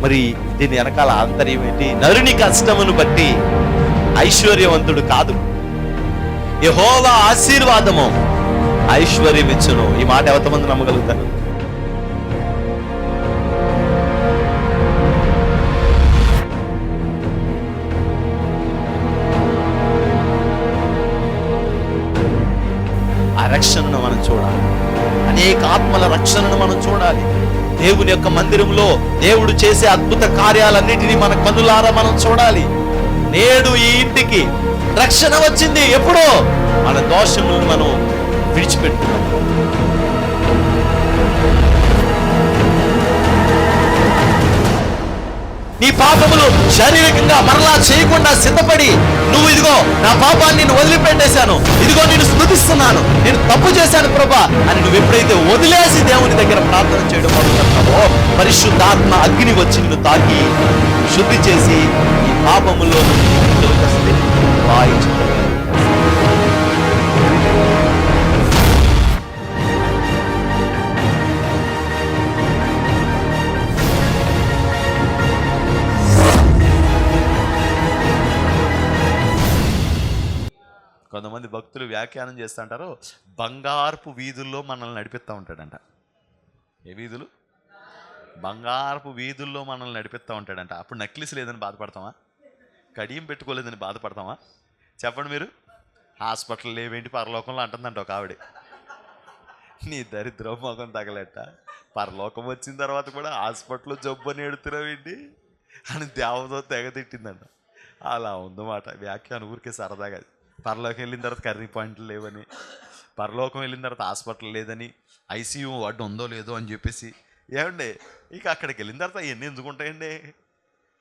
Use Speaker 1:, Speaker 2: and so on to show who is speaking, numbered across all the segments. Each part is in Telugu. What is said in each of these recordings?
Speaker 1: మరి దీని వెనకాల ఆంతర్యం ఏంటి? నరుని కష్టమును బట్టి ఐశ్వర్యవంతుడు కాదు, యెహోవా ఆశీర్వాదము ఐశ్వర్యం ఇచ్చును. ఈ మాట ఎంతమంది నమ్మగలుగుతారు? ఆ రక్షణను మనం చూడాలి, అనేక ఆత్మల రక్షణను మనం చూడాలి. దేవుని యొక్క మందిరంలో దేవుడు చేసే అద్భుత కార్యాలన్నిటినీ మన కన్నులారా మనం చూడాలి. నేడు ఈ ఇంటికి రక్షణ వచ్చింది. ఎప్పుడో మన దోషములను మనం విడిచిపెట్టుకున్నాం. నీ పాపములు శారీరకంగా మరలా చేయకుండా సిద్ధపడి, నువ్వు ఇదిగో నా పాపాన్ని నేను వదిలిపెట్టేశాను, ఇదిగో నేను స్తుతిస్తున్నాను, నేను తప్పు చేశాను ప్రభా అని నువ్వు ఎప్పుడైతే వదిలేసి దేవుని దగ్గర ప్రార్థన చేయడం మొదలుపెడతావో, పరిశుద్ధాత్మ అగ్ని వచ్చి నిన్ను తాకి శుద్ధి చేసి ఈ పాపములో కొంతమంది భక్తులు వ్యాఖ్యానం చేస్తూ ఉంటారు, బంగారపు వీధుల్లో మనల్ని నడిపిస్తూ ఉంటాడంట. ఏ వీధులు? బంగారపు వీధుల్లో మనల్ని నడిపిస్తూ ఉంటాడంట. అప్పుడు నెక్లెస్ లేదని బాధపడతామా? కడియం పెట్టుకోలేదని బాధపడతామా? చెప్పండి మీరు. హాస్పిటల్ లేవేంటి పరలోకంలో అంటుందంట ఒక ఆవిడ. నీ దరిద్రం మొఖం తగలట, పరలోకం వచ్చిన తర్వాత కూడా హాస్పిటల్లో జబ్బు అని ఎడుతున్నావేంటి అని దేవతో తెగ తిట్టిందంట. అలా ఉందన్నమాట వ్యాఖ్యానం. ఊరికే సరదాగా పరలోకం వెళ్ళిన తర్వాత కర్రీ పాయింట్లు లేవని, పరలోకం వెళ్ళిన తర్వాత హాస్పిటల్ లేదని, ఐసీయూ వార్డు ఉందో లేదో అని చెప్పేసి. ఏమండి ఇక అక్కడికి వెళ్ళిన తర్వాత ఎన్ని ఎందుకు ఉంటాయండి?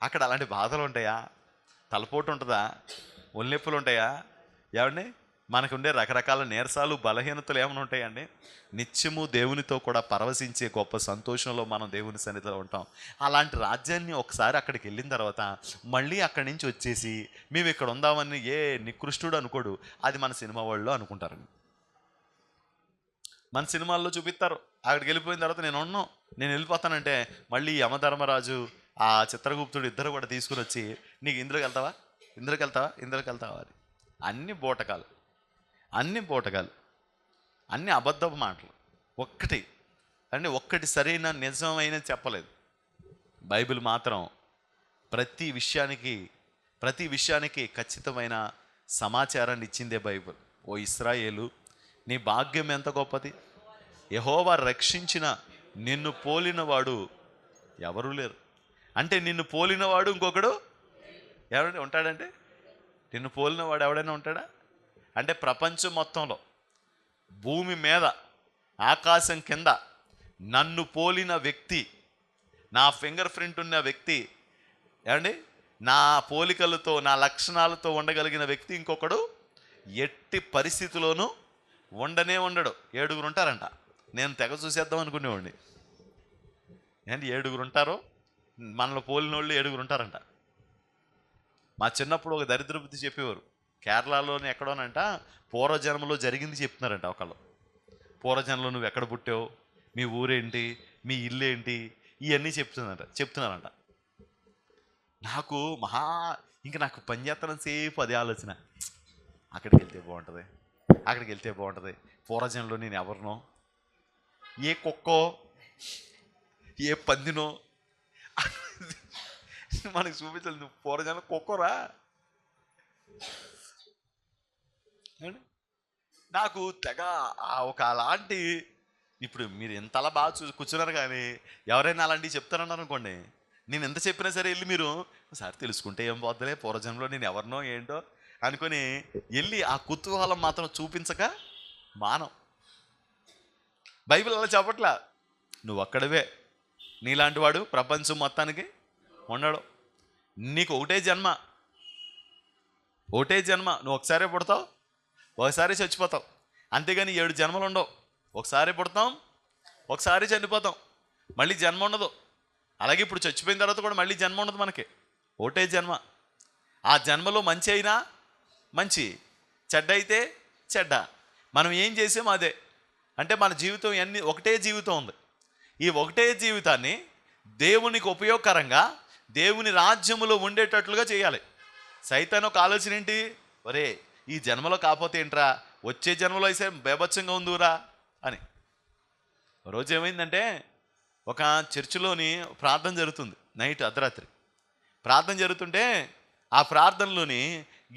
Speaker 1: అక్కడ అలాంటి బాధలు ఉంటాయా? తలపోటు ఉంటుందా? ఒళ్ళెప్పులు ఉంటాయా? ఏమండి మనకు ఉండే రకరకాల నీరసాలు బలహీనతలు ఏమైనా ఉంటాయండి? నిత్యము దేవునితో కూడా పరవశించే గొప్ప సంతోషంలో మనం దేవుని సన్నిధిలో ఉంటాం. అలాంటి రాజ్యాన్ని ఒకసారి అక్కడికి వెళ్ళిన తర్వాత మళ్ళీ అక్కడి నుంచి వచ్చేసి మేము ఇక్కడ ఉందామని ఏ నికృష్టుడు అనుకోడు. అది మన సినిమా వాళ్ళలో అనుకుంటారు. మన సినిమాల్లో చూపిస్తారు. అక్కడికి వెళ్ళిపోయిన తర్వాత నేను వెళ్ళిపోతానంటే మళ్ళీ యమధర్మరాజు ఆ చిత్రగుప్తుడు ఇద్దరు కూడా తీసుకుని వచ్చి, నీకు ఇందులోకి వెళ్తావా, ఇందులోకి వెళ్తావా, ఇందులోకి వెళ్తావా అని. అన్ని బూటకాలు, అన్ని అబద్ధపు మాటలు. ఒక్కటి సరైన నిజమైన చెప్పలేదు. బైబిల్ మాత్రం ప్రతి విషయానికి ఖచ్చితమైన సమాచారాన్ని ఇచ్చిందే బైబిల్. ఓ ఇశ్రాయేలు, నీ భాగ్యం ఎంత గొప్పది! యెహోవా రక్షించిన నిన్ను పోలినవాడు ఎవరూ లేరు. అంటే నిన్ను పోలినవాడు ఇంకొకడు ఎవరైనా ఉంటాడంటే? నిన్ను పోలినవాడు ఎవడైనా ఉంటాడా? అంటే ప్రపంచం మొత్తంలో, భూమి మీద, ఆకాశం కింద నన్ను పోలిన వ్యక్తి, నా ఫింగర్ ప్రింట్ ఉన్న వ్యక్తి, ఏమండి నా పోలికలతో నా లక్షణాలతో ఉండగలిగిన వ్యక్తి ఇంకొకడు ఎట్టి పరిస్థితిలోనూ ఉండడు. 7 ఉంటారంట. నేను తెగ చూసేద్దాం అనుకునేవాడిని. ఏంటి 7 ఉంటారో? మనలో పోలిన వాళ్ళు 7 ఉంటారంట. మా చిన్నప్పుడు ఒక దరిద్ర బుద్ధి చెప్పేవారు. కేరళలోని ఎక్కడోనంట పూర్వజన్మలో జరిగింది చెప్తున్నారంట ఒకళ్ళు. పూర్వజన్మలో నువ్వు ఎక్కడ పుట్టావు, మీ ఊరేంటి, మీ ఇల్లు ఏంటి, ఇవన్నీ చెప్తున్నారంట. నాకు నాకు పనిచేత్తనం సేపు అదే ఆలోచన. అక్కడికి వెళ్తే బాగుంటుంది. పూర్వజన్మలో నేను ఎవరినో, ఏ కుక్కో ఏ పందినో మనకు చూపించాలి. నువ్వు పూర్వజన్మ కుక్కరా? నాకు తెగ ఒక అలాంటి, ఇప్పుడు మీరు ఎంతలా బాగా కూర్చున్నారు కానీ ఎవరైనా అలాంటివి చెప్తారన్నారు అనుకోండి, నేను ఎంత చెప్పినా సరే వెళ్ళి మీరు ఒకసారి తెలుసుకుంటే ఏం పోద్దులే, పూర్వజన్మలో నేను ఎవరినో ఏంటో అనుకొని వెళ్ళి ఆ కుతూహలం మాత్రం చూపించక మానం. బైబిల్ అలా చెప్పట్లా. నువ్వు ఒక్కడివే, నీలాంటి వాడు ప్రపంచం మొత్తానికి ఉండడు. నీకు ఒకటే జన్మ. నువ్వు ఒకసారి పుడతావు, ఒకసారి చచ్చిపోతావు. అంతేగాని 7 జన్మలు ఉండవు. ఒకసారి పుడతాం, ఒకసారి చనిపోతాం, మళ్ళీ జన్మ ఉండదు. అలాగే ఇప్పుడు చచ్చిపోయిన తర్వాత కూడా మళ్ళీ జన్మ ఉండదు మనకి. ఒకటే జన్మ. ఆ జన్మలో మంచి అయినా మంచి, చెడ్డ అయితే చెడ్డ. మనం ఏం చేసామో అదే. అంటే మన జీవితం ఒకటే జీవితం ఉంది. ఈ ఒకటే జీవితాన్ని దేవునికి ఉపయోగకరంగా దేవుని రాజ్యములో ఉండేటట్లుగా చేయాలి. సైతాన్ ఒక ఆలోచన ఏంటి, ఒరే ఈ జన్మలో కాకపోతే ఏంట్రా, వచ్చే జన్మలో అయితే బేభత్సంగా ఉందిరా అని. రోజు ఏమైందంటే ఒక చర్చిలోని ప్రార్థన జరుగుతుంది, నైట్ అర్ధరాత్రి ప్రార్థన జరుగుతుంటే ఆ ప్రార్థనలోని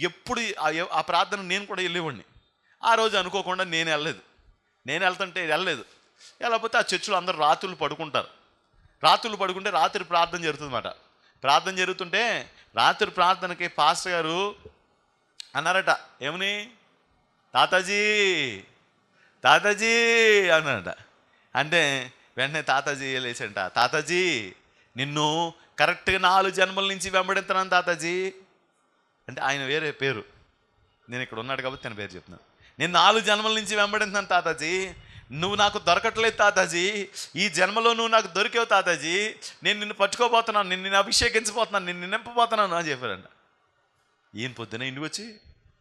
Speaker 1: ఎప్పుడు ఆ ప్రార్థన నేను కూడా వెళ్ళేవాడిని. ఆ రోజు అనుకోకుండా నేను వెళ్ళలేదు. వెళ్ళకపోతే ఆ చర్చిలో అందరూ రాత్రులు పడుకుంటారు. రాత్రులు పడుకుంటే రాత్రి ప్రార్థన జరుగుతుందన్నమాట. ప్రార్థన జరుగుతుంటే రాత్రి ప్రార్థనకి పాస్టర్ గారు అన్నారట, ఏమని, తాతాజీ అన్నారట. అంటే వెంటనే తాతాజీ లేచంట, తాతాజీ నిన్ను కరెక్ట్గా 4 జన్మల నుంచి వెంబడిస్తున్నాను తాతాజీ అంటే, ఆయన వేరే పేరు, నేను ఇక్కడ ఉన్నాడు కాబట్టి తన పేరు చెప్తున్నాను. నేను 4 జన్మల నుంచి వెంబడిస్తున్నాను తాతాజీ, నువ్వు నాకు దొరకట్లేదు తాతాజీ, ఈ జన్మలో నువ్వు నాకు దొరికావు తాతాజీ, నేను నిన్ను పట్టుకోబోతున్నాను, నిన్ను అభిషేకించబోతున్నాను, నిన్ను నింపబోతున్నాను అని చెప్పారంట. ఈయన పొద్దున ఇంటికి వచ్చి,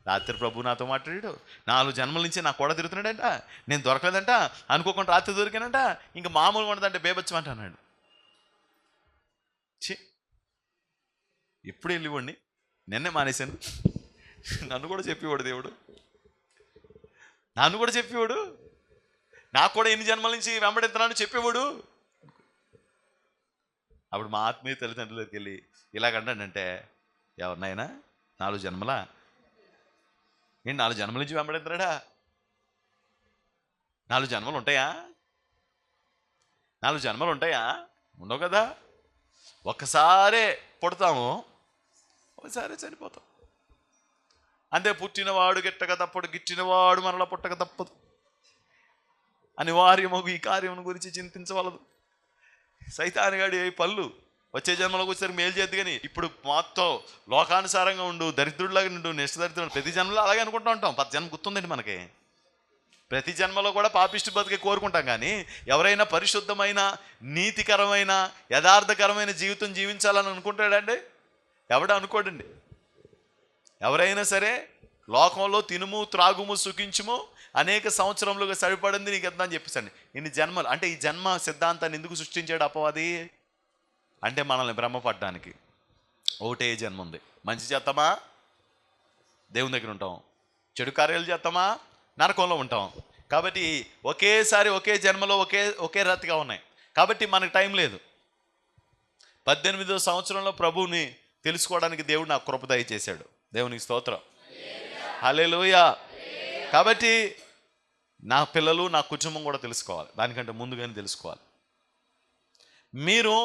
Speaker 1: రాత్రి ప్రభు నాతో మాట్లాడాడు, 4 జన్మల నుంచి నాకు కూడా తిరుగుతున్నాడంట, నేను దొరకలేదంట, అనుకోకుండా రాత్రి దొరికానంట, ఇంకా మామూలుగా ఉండదంటే బేబచ్చమంట అన్నాడు. ఎప్పుడు వెళ్ళివ్వండి, నిన్నే మానేశాను. నన్ను కూడా చెప్పేవాడు దేవుడు, నాకు కూడా ఎన్ని జన్మల నుంచి వెంబడిస్తున్నాను చెప్పేవాడు. అప్పుడు మా ఆత్మీయ తల్లిదండ్రులకి వెళ్ళి ఇలాగంటాడంటే, ఎవరినైనా 4 జన్మలా ఏంటి, 4 జన్మల నుంచి వెంబడిస్తున్నాడా? 4 జన్మలు ఉంటాయా? 4 జన్మలు ఉంటాయా? ఉండవు కదా. ఒక్కసారే పుడతాము, ఒకసారి చనిపోతాం అంతే. పుట్టినవాడు గిట్టక తప్పడు, గిట్టినవాడు మరలా పుట్టక తప్పదు. అనివార్యమగు ఈ కార్యం గురించి చింతించవలదు. సైతానుగాడి పళ్ళు వచ్చే జన్మలోకి వచ్చేసరికి మేలు చేద్దు, కానీ ఇప్పుడు మొత్తం లోకానుసారంగా ఉండు, దరిద్రుడిలాగా ఉండు, నెక్స్ట్ దరిద్రుడు. ప్రతి జన్మలో అలాగే అనుకుంటూ ఉంటాం. 10 జన్మ గుర్తుందండి మనకి. ప్రతి జన్మలో కూడా పాపిష్టి బతికే కోరుకుంటాం, కానీ ఎవరైనా పరిశుద్ధమైన, నీతికరమైన, యథార్థకరమైన జీవితం జీవించాలని అనుకుంటాడండి? ఎవడ అనుకోడండి. ఎవరైనా సరే లోకంలో తినుము త్రాగుము సుఖించుము అనేక సంవత్సరములుగా సరిపడింది నీకు ఎంత అని చెప్పేసండి. ఇన్ని జన్మలు అంటే, ఈ జన్మ సిద్ధాంతాన్ని ఎందుకు సృష్టించాడు అపవాది అంటే, మనల్ని భ్రమపడడానికి. ఒకటే జన్మ ఉంది, మంచి చేస్తామా దేవుని దగ్గర ఉంటాం, చెడు కార్యాలు చేస్తామా నరకంలో ఉంటాం. కాబట్టి ఒకేసారి ఒకే జన్మలో ఒకే రతిగా ఉన్నాయి. కాబట్టి మనకు టైం లేదు. 18వ సంవత్సరంలో ప్రభువుని తెలుసుకోవడానికి దేవుడు నాకు కృప దయచేశాడు. దేవునికి స్తోత్రం, హల్లెలూయా. కాబట్టి నా పిల్లలు, నా కుటుంబం కూడా తెలుసుకోవాలి, దానికంటే ముందుగానే తెలుసుకోవాలి. మీరు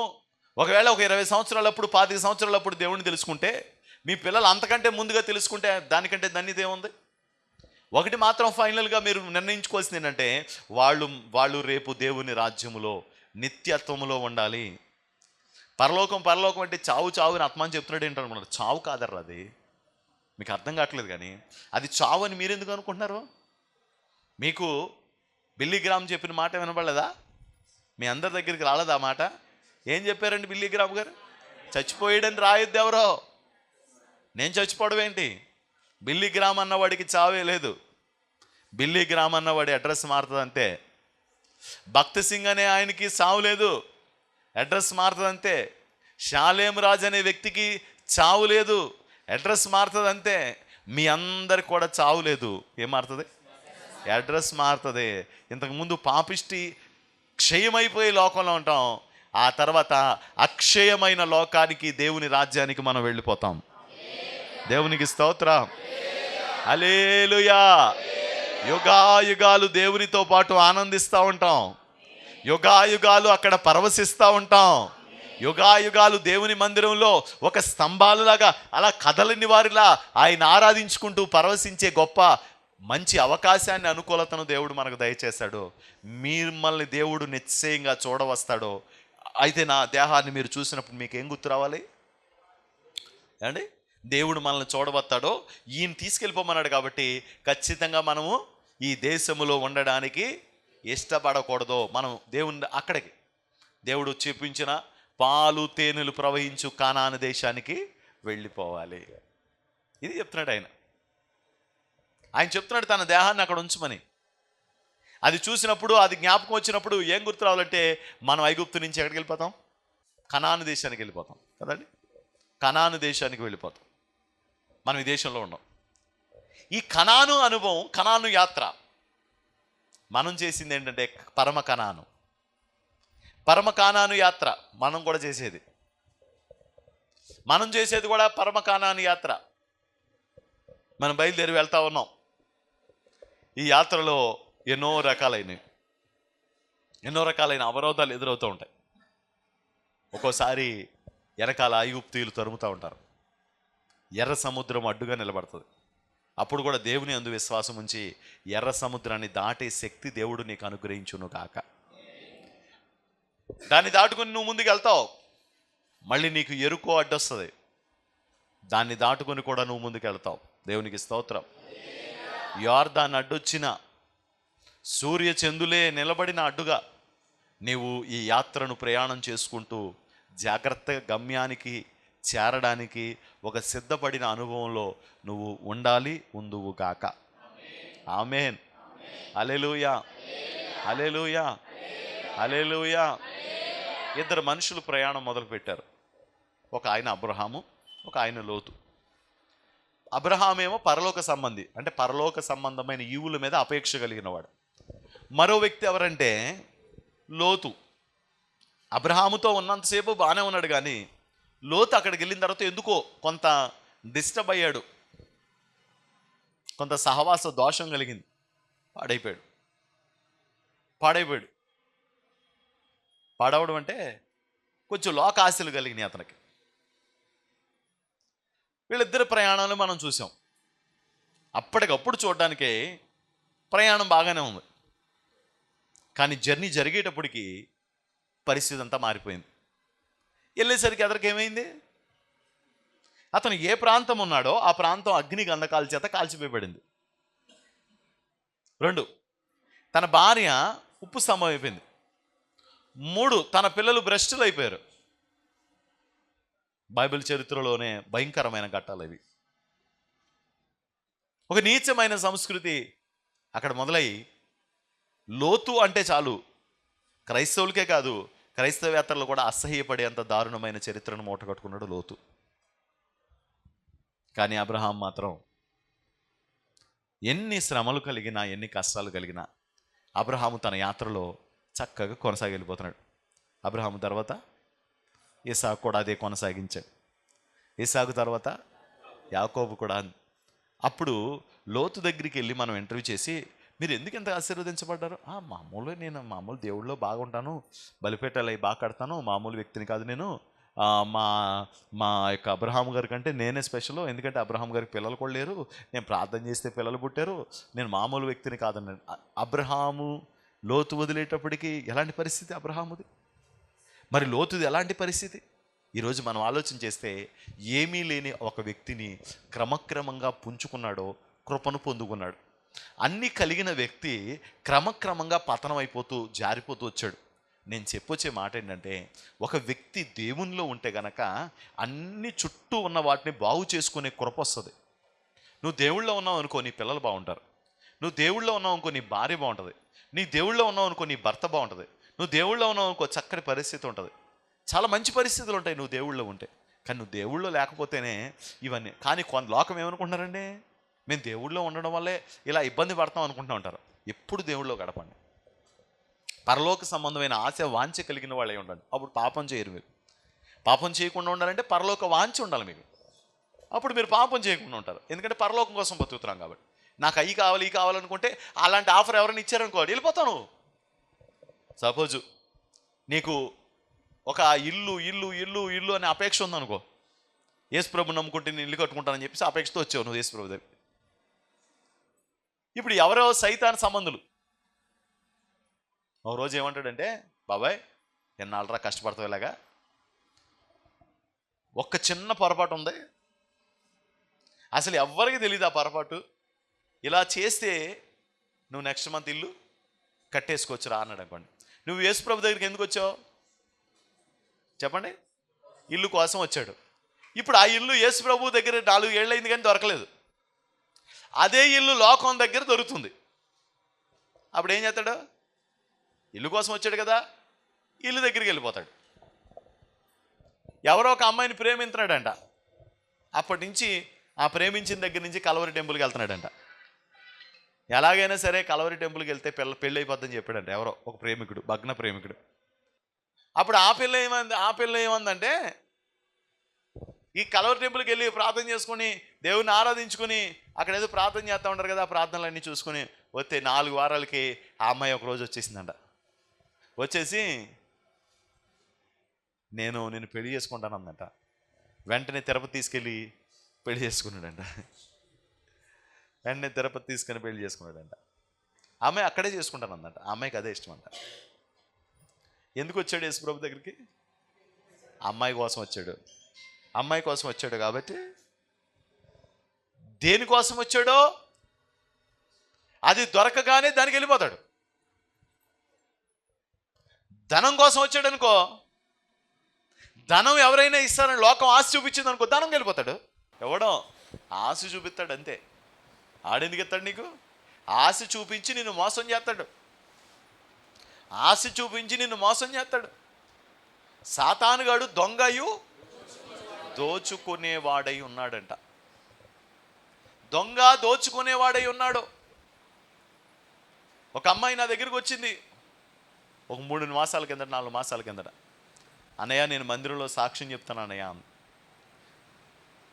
Speaker 1: ఒకవేళ ఒక 20 సంవత్సరాలప్పుడు 25 సంవత్సరాలప్పుడు దేవుడిని తెలుసుకుంటే, మీ పిల్లలు అంతకంటే ముందుగా తెలుసుకుంటే దానికంటే ధన్యత ఏముంది? ఒకటి మాత్రం ఫైనల్గా మీరు నిర్ణయించుకోవాల్సింది ఏంటంటే, వాళ్ళు రేపు దేవుని రాజ్యములో నిత్యత్వములో ఉండాలి. పరలోకం అంటే చావు అని ఆత్మని చెప్తున్నాడు ఏంటనుకున్నారు. చావు కాదర్రా అది, మీకు అర్థం కావట్లేదు. కానీ అది చావు అని మీరు ఎందుకు అనుకుంటున్నారు? మీకు బిల్లీ గ్రామ్ చెప్పిన మాట వినపడలేదా? మీ అందరి దగ్గరికి రాలేదా ఆ మాట? ఏం చెప్పారండి బిల్లీ గ్రామ్ గారు? చచ్చిపోయాడని రాయొద్దు ఎవరో. నేను చచ్చిపోవడం ఏంటి? బిల్లీ గ్రామ్ అన్నవాడికి చావే లేదు. బిల్లీ గ్రామ్ అన్నవాడి అడ్రస్ మారుతుంది అంతే. భక్త్ సింగ్ అనే ఆయనకి చావు లేదు, అడ్రస్ మారుతుంది అంతే. షాలేం రాజ్ అనే వ్యక్తికి చావు లేదు, అడ్రస్ మారుతుంది అంతే. మీ అందరికి కూడా చావు లేదు, ఏం మారుతుంది? అడ్రస్ మారుతుంది. ఇంతకుముందు పాపిష్టి క్షయమైపోయే లోకంలో ఉంటాం, ఆ తర్వాత అక్షయమైన లోకానికి, దేవుని రాజ్యానికి మనం వెళ్ళిపోతాం. దేవునికి స్తోత్రం, హల్లెలూయా. యుగాయుగాలు దేవునితో పాటు ఆనందిస్తూ ఉంటాం, యుగాయుగాలు అక్కడ పరవశిస్తూ ఉంటాం, యుగాయుగాలు దేవుని మందిరంలో ఒక స్తంభాలులాగా అలా కదలని వారిలా ఆయన ఆరాధించుకుంటూ పరవశించే గొప్ప మంచి అవకాశాన్ని, అనుకూలతను దేవుడు మనకు దయచేశాడు. మిమ్మల్ని దేవుడు నిశ్చయంగా చూడవస్తాడో. అయితే నా దేహాన్ని మీరు చూసినప్పుడు మీకు ఏం గుర్తు రావాలి అండి? దేవుడు మనల్ని చూడవస్తాడో, ఈయన తీసుకెళ్ళిపోమన్నాడు. కాబట్టి ఖచ్చితంగా మనము ఈ దేశములో ఉండడానికి ఇష్టపడకూడదు. మనం దేవుని అక్కడికి, దేవుడు చూపించిన పాలు తేనెలు ప్రవహించు కానాను దేశానికి వెళ్ళిపోవాలి. ఇది చెప్తున్నాడు ఆయన. చెప్తున్నాడు తన దేహాన్ని అక్కడ ఉంచమని. అది చూసినప్పుడు, అది జ్ఞాపకం వచ్చినప్పుడు ఏం గుర్తు రావాలంటే, మనం ఐగుప్తు నుంచి ఎక్కడికి వెళ్ళిపోతాం? కనాను దేశానికి వెళ్ళిపోతాం కదండి. కనాను దేశానికి వెళ్ళిపోతాం. మనం ఈ దేశంలో ఉన్నాం. ఈ కనాను అనుభవం, కనాను యాత్ర మనం చేసింది ఏంటంటే పరమ కానాను యాత్ర మనం కూడా చేసేది. మనం చేసేది కూడా పరమ కానాను యాత్ర. మనం బయలుదేరి వెళ్తా ఉన్నాం. ఈ యాత్రలో ఎన్నో రకాలైన అవరోధాలు ఎదురవుతూ ఉంటాయి. ఒక్కోసారి వెనకాల ఐగుప్తీయులు తరుముతూ ఉంటారు. ఎర్ర సముద్రం అడ్డుగా నిలబడుతుంది. అప్పుడు కూడా దేవుని అందు విశ్వాసం ఉంచి ఎర్ర సముద్రాన్ని దాటే శక్తి దేవుడు నీకు అనుగ్రహించును గాక. దాన్ని దాటుకుని నువ్వు ముందుకు వెళ్తావు. మళ్ళీ నీకు ఎరుకో అడ్డొస్తుంది. దాన్ని దాటుకుని కూడా నువ్వు ముందుకు వెళ్తావు. దేవునికి స్తోత్రం. యోర్దాను అడ్డొచ్చిన సూర్య చందులే నిలబడిన అడ్డుగా నీవు ఈ యాత్రను ప్రయాణం చేసుకుంటూ జాగ్రత్తగా గమ్యానికి చేరడానికి ఒక సిద్ధపడిన అనుభవంలో నువ్వు ఉండాలి, ఉందువు గాక. ఆమేన్. హల్లెలూయా, హల్లెలూయా, హల్లెలూయా. ఇద్దరు మనుషులు ప్రయాణం మొదలుపెట్టారు. ఒక ఆయన అబ్రహాము, ఒక ఆయన లోతు. అబ్రహామేమో పరలోక సంబంధి, అంటే పరలోక సంబంధమైన ఈవుల మీద అపేక్ష కలిగిన వాడు. మరో వ్యక్తి ఎవరంటే లోతు. అబ్రహాముతో ఉన్నంతసేపు బాగానే ఉన్నాడు, కానీ లోతు అక్కడికి వెళ్ళిన తర్వాత ఎందుకో కొంత డిస్టర్బ్ అయ్యాడు. కొంత సహవాస దోషం కలిగింది. పాడైపోయాడు. పాడవడం అంటే కొంచెం లోకాశలు కలిగినాయి అతనికి. వీళ్ళిద్దరి ప్రయాణాలు మనం చూసాం. అప్పటికప్పుడు చూడడానికే ప్రయాణం బాగానే ఉంది, కానీ జర్నీ జరిగేటప్పటికి పరిస్థితి అంతా మారిపోయింది. వెళ్ళేసరికి అతనికి ఏమైంది? అతను ఏ ప్రాంతం ఉన్నాడో ఆ ప్రాంతం అగ్ని గంధకాల చేత కాల్చిపోయబడింది. 2, తన భార్య ఉప్పు స్తంభం అయిపోయింది. 3, తన పిల్లలు భ్రష్టులు అయిపోయారు. బైబిల్ చరిత్రలోనే భయంకరమైన ఘట్టాలు ఇవి. ఒక నీచమైన సంస్కృతి అక్కడ మొదలై లోతు అంటే చాలు క్రైస్తవులకే కాదు, క్రైస్తవేతరులు కూడా అసహ్యపడేంత దారుణమైన చరిత్రను మూటగట్టుకున్నాడు లోతు. కానీ అబ్రహాం మాత్రం ఎన్ని శ్రమలు కలిగినా, ఎన్ని కష్టాలు కలిగినా అబ్రహాము తన యాత్రలో చక్కగా కొనసాగి వెళ్ళిపోతున్నాడు. అబ్రహాము తర్వాత ఇసాకు కూడా అదే కొనసాగించాడు. ఇసాకు తర్వాత యాకోబు కూడా. అప్పుడు లోతు దగ్గరికి వెళ్ళి మనం ఇంటర్వ్యూ చేసి, మీరు ఎందుకు ఎంత ఆశీర్వదించబడ్డారు? మామూలు దేవుళ్ళలో బాగుంటాను, బలిపేటలు అవి బాగా కడతాను, మామూలు వ్యక్తిని కాదు నేను. మా యొక్క అబ్రహాం గారి కంటే నేనే స్పెషల్, ఎందుకంటే అబ్రహాం గారికి పిల్లలు కూడా లేరు, నేను ప్రార్థన చేస్తే పిల్లలు పుట్టారు, నేను మామూలు వ్యక్తిని కాదన్నాడు. అబ్రహాము లోతు వదిలేటప్పటికి ఎలాంటి పరిస్థితి అబ్రహాముది? మరి లోతుది ఎలాంటి పరిస్థితి? ఈరోజు మనం ఆలోచన చేస్తే ఏమీ లేని ఒక వ్యక్తిని క్రమక్రమంగా పుంజుకున్నాడో, కృపను పొందుకున్నాడు. అన్నీ కలిగిన వ్యక్తి క్రమక్రమంగా పతనం అయిపోతూ జారిపోతూ వచ్చాడు. నేను చెప్పొచ్చే మాట ఏంటంటే, ఒక వ్యక్తి దేవునిలో ఉంటే గనక అన్ని చుట్టూ ఉన్న వాటిని బాగు చేసుకునే కృప వస్తుంది. నువ్వు దేవుళ్ళో ఉన్నావు అనుకో, నీ పిల్లలు బాగుంటారు. నువ్వు దేవుళ్ళో ఉన్నావు అనుకో, నీ భార్య బాగుంటుంది. నీ దేవుళ్ళో ఉన్నావు అనుకో, నీ భర్త బాగుంటుంది. నువ్వు దేవుళ్ళో ఉన్నావు అనుకో, చక్కటి పరిస్థితి ఉంటుంది. చాలా మంచి పరిస్థితులు ఉంటాయి నువ్వు దేవుళ్ళో ఉంటే. కానీ నువ్వు దేవుళ్ళో లేకపోతేనే ఇవన్నీ. కానీ కొంత లోకం ఏమనుకుంటున్నారండి, మేము దేవుళ్ళో ఉండడం వల్లే ఇలా ఇబ్బంది పడతాం అనుకుంటూ ఉంటారు. ఎప్పుడు దేవుళ్ళో గడపండి. పరలోక సంబంధమైన ఆశ వాంఛ కలిగిన వాళ్ళే ఉండండి. అప్పుడు పాపం చేయరు. మీరు పాపం చేయకుండా ఉండాలంటే పరలోక వాంఛ ఉండాలి మీకు. అప్పుడు మీరు పాపం చేయకుండా ఉంటారు. ఎందుకంటే పరలోకం కోసం బతుకుతున్నాం కాబట్టి. నాకు అవి కావాలి, ఈ కావాలనుకుంటే అలాంటి ఆఫర్ ఎవరైనా ఇచ్చారనుకో వెళ్ళిపోతాను. సపోజు నీకు ఒక ఇల్లు ఇల్లు ఇల్లు ఇల్లు అనే అపేక్ష ఉందనుకో, యేసుప్రభు నమ్ముకుంటే నేను ఇల్లు కట్టుకుంటానని చెప్పేసి అపేక్షతో వచ్చావు నువ్వు యేసుప్రభు దగ్గర. ఇప్పుడు ఎవరో సైతాన్ సంబంధులు ఒక రోజు ఏమంటాడంటే, బాబాయ్ ఎన్నాళ్ళరా కష్టపడతావు ఇలాగా, ఒక్క చిన్న పొరపాటు ఉంది, అసలు ఎవ్వరికి తెలియదు ఆ పొరపాటు, ఇలా చేస్తే నువ్వు నెక్స్ట్ మంత్ ఇల్లు కట్టేసుకోవచ్చురా అన్నాడు అనుకోండి. నువ్వు యేసుప్రభు దగ్గరికి ఎందుకు వచ్చావు చెప్పండి? ఇల్లు కోసం వచ్చాడు. ఇప్పుడు ఆ ఇల్లు యేసుప్రభు దగ్గర 4 ఏళ్ళు అయింది కానీ దొరకలేదు. అదే ఇల్లు లోకం దగ్గర దొరుకుతుంది. అప్పుడు ఏం చేస్తాడు? ఇల్లు కోసం వచ్చాడు కదా, ఇల్లు దగ్గరికి వెళ్ళిపోతాడు. ఎవరో ఒక అమ్మాయిని ప్రేమించున్నాడంట. అప్పటి నుంచి ఆ ప్రేమించిన దగ్గర నుంచి కలవరి టెంపుల్కి వెళ్తున్నాడంట. ఎలాగైనా సరే కలవరి టెంపుల్కి వెళ్తే పెళ్ళి అయిపోద్దని చెప్పాడంట ఎవరో ఒక ప్రేమికుడు, భగ్న ప్రేమికుడు. అప్పుడు ఆ పిల్ల ఏమందంటే, ఈ కలవరి టెంపుల్కి వెళ్ళి ప్రార్థన చేసుకుని దేవుని ఆరాధించుకుని అక్కడ ఏదో ప్రార్థన చేస్తూ ఉంటారు కదా, ఆ ప్రార్థనలన్నీ చూసుకుని వస్తే 4 వారాలకి ఆ అమ్మాయి ఒక రోజు వచ్చేసిందంట. వచ్చేసి నేను పెళ్లి చేసుకుంటాను అందంట. వెంటనే తిరుపతి తీసుకెళ్ళి పెళ్లి చేసుకున్నాడంట. వెంటనే తిరుపతి తీసుకొని పెళ్లి చేసుకున్నాడంట. అమ్మాయి అక్కడే చేసుకుంటాను అందంట. ఆ అమ్మాయికి అదే ఇష్టం అంట. ఎందుకు వచ్చాడు యేసుప్రభు దగ్గరికి? అమ్మాయి కోసం వచ్చాడు. అమ్మాయి కోసం వచ్చాడు కాబట్టి దేనికోసం వచ్చాడో అది దొరకగానే దానికి వెళ్ళిపోతాడు. ధనం కోసం వచ్చాడు అనుకో, ధనం ఎవరైనా ఇస్తారని లోకం ఆశ చూపించింది అనుకో, ధనం వెళ్ళిపోతాడు. ఎవడో ఆశ చూపిస్తాడు అంతే. ఆడెందుకు ఇస్తాడు నీకు? ఆశ చూపించి నిన్ను మోసం చేస్తాడు. ఆశ చూపించి నిన్ను మోసం చేస్తాడు. సాతానుగాడు దొంగయు దోచుకునేవాడై ఉన్నాడంట. దొంగ దోచుకునేవాడై ఉన్నాడు. ఒక అమ్మాయి నా దగ్గరికి వచ్చింది ఒక 3 మాసాల కిందట, 4 మాసాల కిందట. అన్నయ్య నేను మందిరంలో సాక్ష్యం చెప్తాను అన్నయ్య.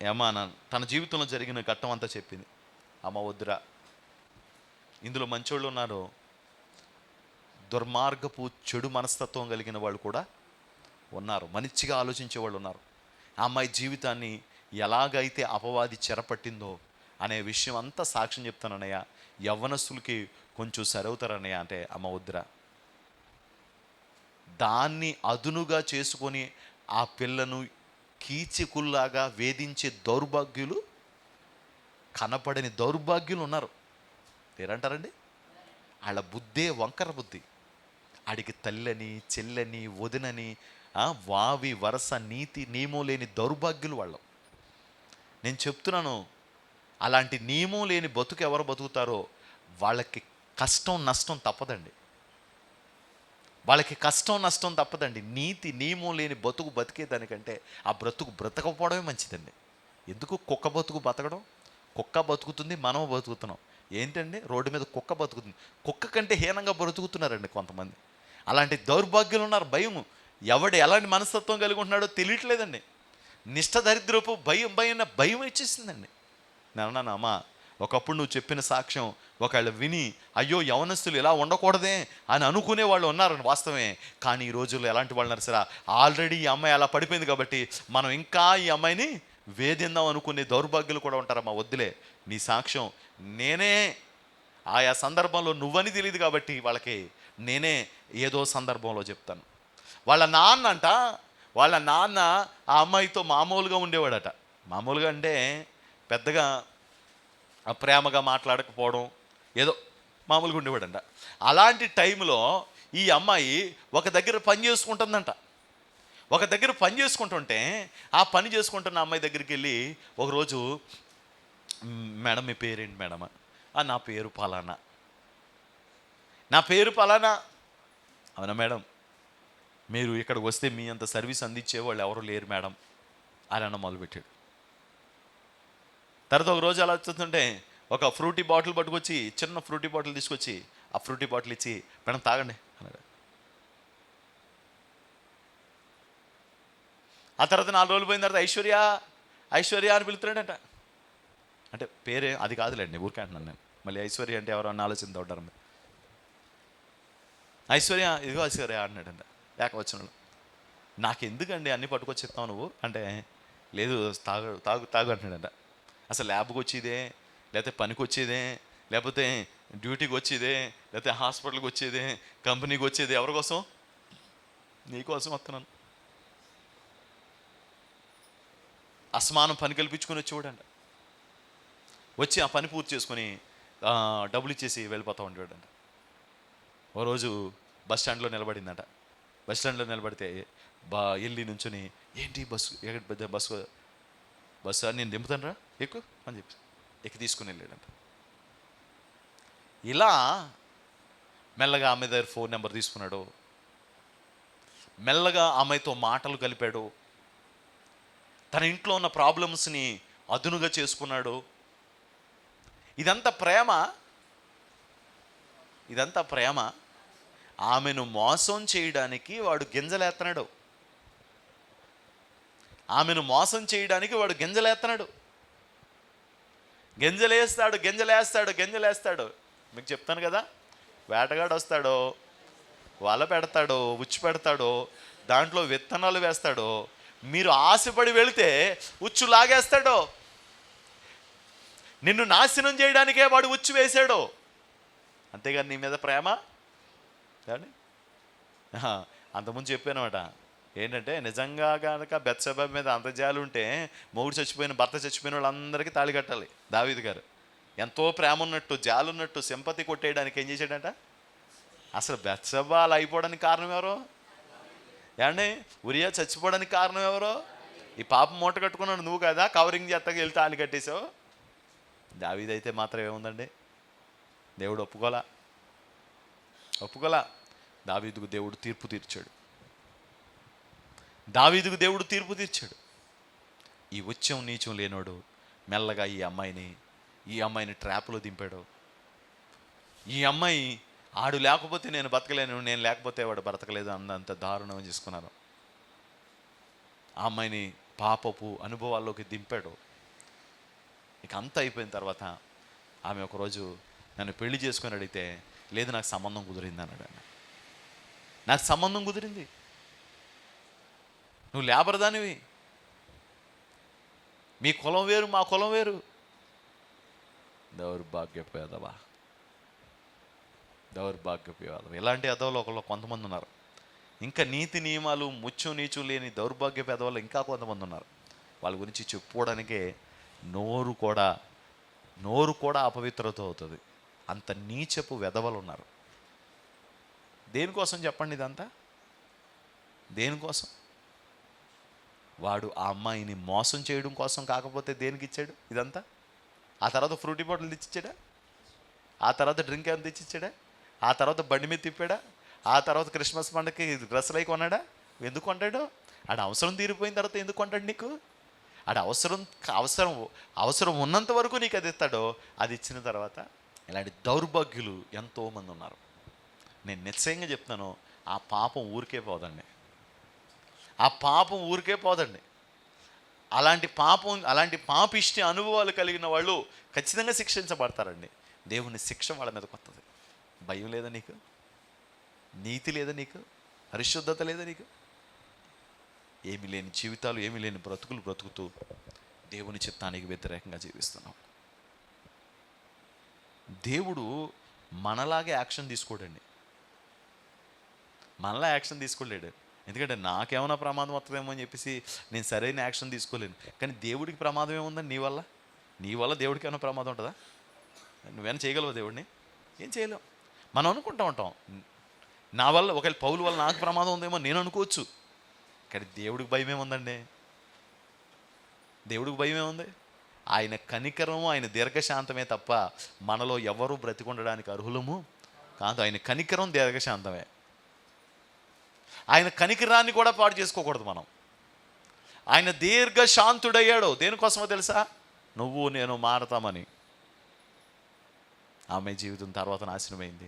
Speaker 1: ఏమా తన జీవితంలో జరిగిన ఘట్టం అంతా చెప్పింది. అమ్మ వద్దురా, ఇందులో మంచోళ్ళు ఉన్నారు, దుర్మార్గపు చెడు మనస్తత్వం కలిగిన వాళ్ళు కూడా ఉన్నారు, మంచిగా ఆలోచించే వాళ్ళు ఉన్నారు. ఆ అమ్మాయి జీవితాన్ని ఎలాగైతే అపవాది చెరపట్టిందో అనే విషయం అంతా సాక్ష్యం చెప్తానన్నయ్య. యవ్వనస్తులకి కొంచెం సరవుతారన్నయ్య అంటే, అమ్మ వద్దురా. దాన్ని అదునుగా చేసుకొని ఆ పిల్లను కీచకుల్లాగా వేధించే దౌర్భాగ్యులు, కనపడని దౌర్భాగ్యులు ఉన్నారు. ఏరంటారండి? వాళ్ళ బుద్ధే వంకర బుద్ధి. ఆడికి తల్లని, చెల్లని, వదినని, వావి వరస నీతి నియమం లేని దౌర్భాగ్యులు వాళ్ళు. నేను చెప్తున్నాను, అలాంటి నియమం లేని బతుకు ఎవరు బతుకుతారో వాళ్ళకి కష్టం నష్టం తప్పదండి. వాళ్ళకి కష్టం నష్టం తప్పదండి. నీతి నియమం లేని బతుకు బతికేదానికంటే ఆ బ్రతుకు బ్రతకపోవడమే మంచిదండి. ఎందుకు కుక్క బతుకు బతకడం? కుక్క బతుకుతుంది, మనం బతుకుతున్నాం. ఏంటండి, రోడ్డు మీద కుక్క బతుకుతుంది. కుక్క కంటే హీనంగా బ్రతుకుతున్నారండి కొంతమంది. అలాంటి దౌర్భాగ్యులు ఉన్నారు. భయం, ఎవడు ఎలాంటి మనస్తత్వం కలిగి ఉంటున్నాడో తెలియట్లేదండి. నిష్ఠ దరిద్రపు భయం ఇచ్చేసిందండి. నేను అన్నాను, అమ్మా ఒకప్పుడు నువ్వు చెప్పిన సాక్ష్యం ఒకవేళ విని అయ్యో యవనస్తులు ఇలా ఉండకూడదే అని అనుకునే వాళ్ళు ఉన్నారని వాస్తవమే. కానీ ఈ రోజుల్లో ఎలాంటి వాళ్ళు ఉన్నారు సరే, ఆల్రెడీ ఈ అమ్మాయి అలా పడిపోయింది కాబట్టి మనం ఇంకా ఈ అమ్మాయిని వేధిందాం అనుకునే దౌర్భాగ్యులు కూడా ఉంటారమ్మా. వద్దులే, నీ సాక్ష్యం నేనే ఆయా సందర్భంలో నువ్వని తెలియదు కాబట్టి వాళ్ళకి నేనే ఏదో సందర్భంలో చెప్తాను. వాళ్ళ నాన్న ఆ అమ్మాయితో మామూలుగా ఉండేవాడట. మామూలుగా అంటే పెద్దగా ప్రేమగా మాట్లాడకపోవడం, ఏదో మామూలుగా ఉండేవాడంట. అలాంటి టైంలో ఈ అమ్మాయి ఒక దగ్గర పని చేసుకుంటుందంట. ఒక దగ్గర పని చేసుకుంటుంటే ఆ పని చేసుకుంటున్న అమ్మాయి దగ్గరికి వెళ్ళి ఒకరోజు, మేడం మీ పేరేంటి మేడమా? నా పేరు పలానా. నా పేరు పలానా. అవునా మేడం, మీరు ఇక్కడికి వస్తే మీ అంత సర్వీస్ అందించే వాళ్ళు ఎవరు లేరు మేడం అని అన్న మొదలుపెట్టాడు. తర్వాత ఒక రోజు అలా చూస్తుంటే ఒక ఫ్రూటీ బాటిల్ పట్టుకొచ్చి, చిన్న ఫ్రూటీ బాటిల్ తీసుకొచ్చి ఆ ఫ్రూటీ బాటిల్ ఇచ్చి, మేడం తాగండి అన్నాడు. ఆ తర్వాత 4 రోజులు పోయిన తర్వాత ఐశ్వర్య అని పిలుతున్నాడంట. అంటే పేరే అది కాదులేండి, ఊరికే అంటున్నాను నేను. మళ్ళీ ఐశ్వర్య అంటే ఎవరో అన్న ఆలోచనతో ఉంటారు. ఇదిగో ఐశ్వర్య అన్నాడంట. లేక వచ్చిన నాకెందుకండి అన్నీ పట్టుకొచ్చి చెప్తావు నువ్వు అంటే, లేదు తాగు అంటున్నాడంట. అసలు ల్యాబ్కి వచ్చేదే, లేకపోతే పనికి వచ్చేదే, లేకపోతే డ్యూటీకి వచ్చేదే, లేకపోతే హాస్పిటల్కి వచ్చేదే, కంపెనీకి వచ్చేది ఎవరి కోసం? నీకోసం వస్తున్నాను. అసమానం పని కల్పించుకొని వచ్చేవాడంట. వచ్చి ఆ పని పూర్తి చేసుకొని డబ్బులు ఇచ్చేసి వెళ్ళిపోతూ ఉండేవాడంట. ఓ రోజు బస్ స్టాండ్లో నిలబడిందంట. బస్ స్టాండ్లో నిలబడితే వెళ్ళి నుంచొని, ఏంటి బస్సు నేను దింపుతాను రా ఎక్కువ అని చెప్పి ఎక్కి తీసుకుని వెళ్ళాడంట. ఇలా మెల్లగా ఆమె దగ్గర ఫోన్ నెంబర్ తీసుకున్నాడు. మెల్లగా ఆమెతో మాటలు కలిపాడు. తన ఇంట్లో ఉన్న ప్రాబ్లమ్స్ని అదునుగా చేసుకున్నాడు. ఇదంతా ప్రేమ, ఇదంతా ప్రేమ. ఆమెను మోసం చేయడానికి వాడు గింజలేస్తున్నాడు. ఆమెను మోసం చేయడానికి వాడు గింజలేస్తున్నాడు. గింజలేస్తాడు. మీకు చెప్తాను కదా, వేటగాడు వస్తాడో, వల పెడతాడో, ఉచ్చు పెడతాడో, దాంట్లో విత్తనాలు వేస్తాడో, మీరు ఆశపడి వెళితే ఉచ్చు లాగేస్తాడో. నిన్ను నాశనం చేయడానికే వాడు ఉచ్చు వేశాడు. అంతేగాని నీ మీద ప్రేమ కానీ. అంతకుముందు చెప్పానమాట, ఏంటంటే నిజంగా కనుక బెత్షెబా మీద అంత జాలి ఉంటే భర్త చచ్చిపోయిన వాళ్ళందరికీ తాళి కట్టాలి. దావీదు గారు ఎంతో ప్రేమ ఉన్నట్టు, జాలి ఉన్నట్టు, సింపతి కొట్టేయడానికి ఏం చేశాడంట? అసలు బెత్షెబా అలా అయిపోవడానికి కారణం ఎవరో? ఏమండి, ఉరియా చచ్చిపోవడానికి కారణం ఎవరో? ఈ పాపం మూట కట్టుకున్నాడు నువ్వు కదా, కవరింగ్ చేస్తాక వెళ్తే తాళి కట్టేసావు. దావీదు అయితే మాత్రం ఏముందండి, దేవుడు ఒప్పుకోలా. దావీదుకు దేవుడు తీర్పు తీర్చాడు. ఈ ఉచ్చం నీచం లేనోడు మెల్లగా ఈ అమ్మాయిని ట్రాప్లో దింపాడు. ఈ అమ్మాయి ఆడు లేకపోతే నేను బతకలేను, నేను లేకపోతే వాడు బ్రతకలేదు అన్నంత దారుణం చేసుకున్నాను. ఆ అమ్మాయిని పాపపు అనుభవాల్లోకి దింపాడు. ఇక అంత అయిపోయిన తర్వాత ఆమె ఒకరోజు నన్ను పెళ్లి చేసుకొని అడిగితే, లేదు నాకు సంబంధం కుదిరింది అన్నాడు. నాకు సంబంధం కుదిరింది, నువ్వు లేబర్ దానివి, మీ కులం వేరు మా కులం వేరు. దౌర్భాగ్యపు ఎదవా. ఇలాంటి ఎదవలు ఒకళ్ళు కొంతమంది ఉన్నారు. ఇంకా నీతి నియమాలు ముచ్చు నీచు లేని దౌర్భాగ్యపు ఎదవలు ఇంకా కొంతమంది ఉన్నారు. వాళ్ళ గురించి చెప్పుకోవడానికే నోరు కూడా అపవిత్రత అవుతుంది. అంత నీచపు వెధవలు ఉన్నారు. దేనికోసం చెప్పండి ఇదంతా? దేనికోసం? వాడు ఆ అమ్మాయిని మోసం చేయడం కోసం, కాకపోతే దేనికి ఇచ్చాడు ఇదంతా? ఆ తర్వాత ఫ్రూటీ బాటిల్ తెచ్చిచ్చాడా? ఆ తర్వాత డ్రింక్ ఏమైనా తెచ్చిచ్చాడా? ఆ తర్వాత బండి మీద తిప్పాడా? ఆ తర్వాత క్రిస్మస్ పండుగకి డ్రెస్సులు అయి కొన్నాడా? ఎందుకు కొంటాడు? ఆడ అవసరం తీరిపోయిన తర్వాత ఎందుకు కొంటాడు నీకు? ఆడ అవసరం ఉన్నంత వరకు నీకు అది ఇస్తాడో, అది ఇచ్చిన తర్వాత ఇలాంటి దౌర్భాగ్యులు ఎంతోమంది ఉన్నారు. నేను నిశ్చయంగా చెప్తున్నాను, ఆ పాపం ఊరికే పోదండి. అలాంటి పాపిష్టి అనుభవాలు కలిగిన వాళ్ళు ఖచ్చితంగా శిక్షించబడతారండి. దేవుని శిక్ష వాళ్ళ మీదకి వస్తుంది. భయం లేదా నీకు? నీతి లేదా నీకు? పరిశుద్ధత లేదా నీకు? ఏమీ లేని జీవితాలు, ఏమీ లేని బ్రతుకులు బ్రతుకుతూ దేవుని చిత్తానికి వ్యతిరేకంగా జీవిస్తున్నాం. దేవుడు మనలాగే యాక్షన్ తీసుకోడండి. మనలా యాక్షన్ తీసుకోలేడు. ఎందుకంటే నాకేమైనా ప్రమాదం వస్తుందేమో అని చెప్పేసి నేను సరైన యాక్షన్ తీసుకోలేను. కానీ దేవుడికి ప్రమాదం ఏముందని నీ వల్ల దేవుడికి ఏమైనా ప్రమాదం ఉంటుందా? నువ్వేమైనా చేయగలవా దేవుడిని? ఏం చేయలేవు. మనం అనుకుంటూ ఉంటాం, నా వల్ల ఒకవేళ పౌలు వల్ల నాకు ప్రమాదం ఉందేమో నేను అనుకోవచ్చు. కానీ దేవుడికి భయం ఏముందండి? దేవుడికి భయం ఏముంది? ఆయన కనికరము, ఆయన దీర్ఘశాంతమే తప్ప మనలో ఎవరు బ్రతికొండడానికి అర్హులము కాదు. ఆయన కనికరం, దీర్ఘశాంతమే. ఆయన కనికరాన్ని కూడా పాడు చేసుకోకూడదు మనం. ఆయన దీర్ఘశాంతుడయ్యాడు దేనికోసమో తెలుసా? నువ్వు నేను మారతామని. ఆమె జీవితం తర్వాత నాశనమైంది.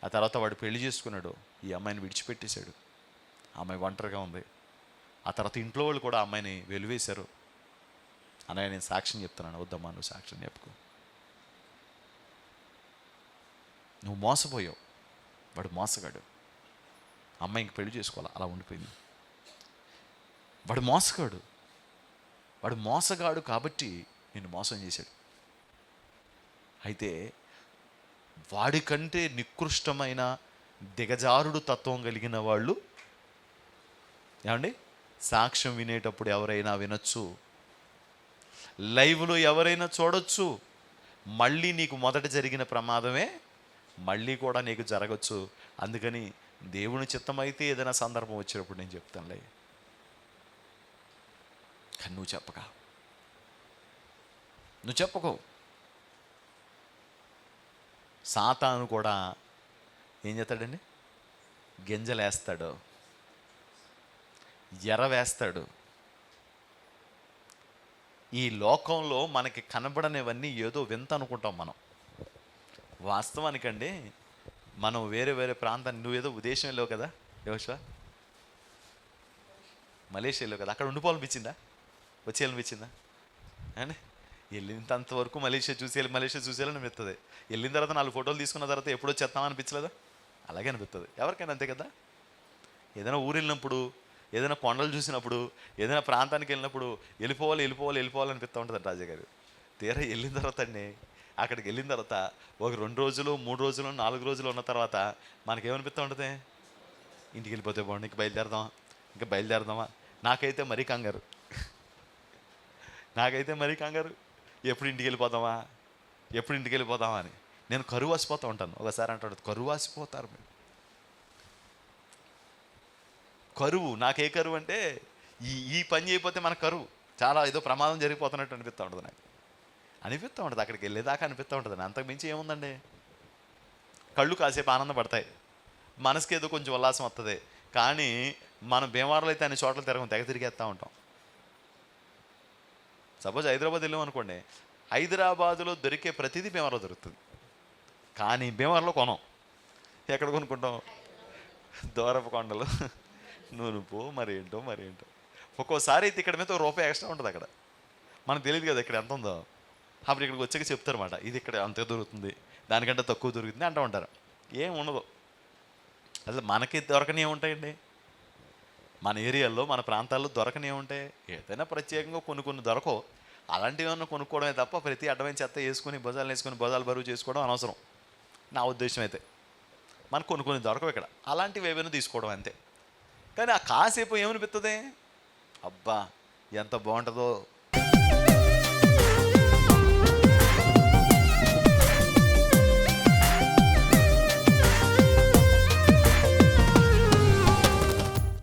Speaker 1: ఆ తర్వాత వాడు పెళ్లి చేసుకున్నాడు, ఈ అమ్మాయిని విడిచిపెట్టేశాడు. అమ్మాయి ఒంటరిగా ఉంది. ఆ తర్వాత ఇంట్లో వాళ్ళు కూడా అమ్మాయిని వెలివేశారు. అన్నయ్య నేను సాక్ష్యం చెప్తున్నాను. వద్దమ్మా నువ్వు సాక్ష్యం చెప్పుకో, నువ్వు మోసపోయావు. వాడు మోసగాడు. అమ్మాయికి పెళ్లి చేసుకోవాలి, అలా ఉండిపోయింది. వాడు మోసగాడు కాబట్టి నిన్ను మోసం చేశాడు. అయితే వాడికంటే నికృష్టమైన దిగజారుడు తత్వం కలిగిన వాళ్ళు ఏమండి, సాక్ష్యం వినేటప్పుడు ఎవరైనా వినొచ్చు, లైవ్లో ఎవరైనా చూడొచ్చు. మళ్ళీ నీకు మొదట జరిగిన ప్రమాదమే మళ్ళీ కూడా నీకు జరగచ్చు. అందుకని దేవుని చిత్తమైతే ఏదైనా సందర్భం వచ్చినప్పుడు నేను చెప్తానులే, కానీ నువ్వు చెప్పకో. సాతాను కూడా ఏం చేస్తాడండి? గింజలేస్తాడు, ఎర వేస్తాడు, ఈ లోకంలో మనకి కనబడనివన్నీ ఏదో వింత అనుకుంటాం మనం. వాస్తవానికండి మనం వేరే వేరే ప్రాంతాన్ని, నువ్వేదో విదేశం వెళ్ళావు కదా యోషువ, మలేషియా వెళ్ళావు కదా, అక్కడ ఉండిపోవాలనిపించిందా, వచ్చేయాలనిపించిందా అని? వెళ్ళినంత వరకు మలేషియా చూసేయాలని అనిపిస్తుంది. వెళ్ళిన తర్వాత 4 ఫోటోలు తీసుకున్న తర్వాత ఎప్పుడో వచ్చేస్తామని అనిపించలేదా? అలాగే అనిపిస్తుంది ఎవరికైనా, అంతే కదా. ఏదైనా ఊరు వెళ్ళినప్పుడు, ఏదైనా కొండలు చూసినప్పుడు, ఏదైనా ప్రాంతానికి వెళ్ళినప్పుడు వెళ్ళిపోవాలి అనిపిస్తూ ఉంటుంది రాజా గారు. తీరా వెళ్ళిన తర్వాత అండి, అక్కడికి వెళ్ళిన తర్వాత ఒక 2 రోజులు 3 రోజులు 4 రోజులు ఉన్న తర్వాత మనకేమనిపిస్తూ ఉంటుంది? ఇంటికి వెళ్ళిపోతే బాగుండు, ఇంకా బయలుదేరదామా. నాకైతే మరీ కంగారు ఎప్పుడు ఇంటికి వెళ్ళిపోదామా అని. నేను కరువు వాసిపోతూ ఉంటాను. ఒకసారి అంటాడు, కరువు వాసిపోతారు మీరు. కరువు, నాకే కరువు అంటే ఈ పని చేయకపోతే మన కరువు, చాలా ఏదో ప్రమాదం జరిగిపోతున్నట్టు అనిపిస్తూ ఉంటుంది. నాకు అనిపిస్తూ ఉంటుంది, అక్కడికి వెళ్ళేదాకా అనిపిస్తూ ఉంటుంది. అంతకు మించి ఏముందండి. కళ్ళు కాసేపు ఆనందపడతాయి, మనసుకి ఏదో కొంచెం ఉల్లాసం వస్తుంది. కానీ మనం భీమవరంలో అయితే అన్ని చోట్ల తెగ తిరిగేస్తూ ఉంటాం. సపోజ్ హైదరాబాద్ వెళ్ళాం అనుకోండి, హైదరాబాదులో దొరికే ప్రతిదీ భీమవరంలో దొరుకుతుంది. కానీ భీమవరంలో కొనం. ఎక్కడ కొనుక్కుంటాం? దూరపు కొండలు. నువ్వు మరేంటో ఒక్కోసారి అయితే ఇక్కడ మీద ₹1 ఎక్స్ట్రా ఉంటుంది. అక్కడ మనకు తెలియదు కదా ఇక్కడ ఎంత ఉందో. అప్పుడు ఇక్కడికి వచ్చాక చెప్తారన్నమాట, ఇది ఇక్కడ అంతే దొరుకుతుంది, దానికంటే తక్కువ దొరుకుతుంది అంటూ ఉంటారు. ఏం ఉండదు అసలు. మనకి దొరకని ఏముంటాయండి మన ఏరియాల్లో, మన ప్రాంతాల్లో దొరకని ఏముంటాయి? ఏదైనా ప్రత్యేకంగా కొన్ని దొరకవు. అలాంటివి ఏమన్నా కొనుక్కోవడమే తప్ప ప్రతి అడ్డమైన చెత్త వేసుకుని భుజాలు బరువు చేసుకోవడం అనవసరం నా ఉద్దేశం అయితే. మనకు కొన్ని దొరకవు ఇక్కడ, అలాంటివి ఏమైనా తీసుకోవడం అంతే. కానీ ఆ కాసేపు ఏమనిపిస్తుంది, అబ్బా ఎంత బాగుంటుందో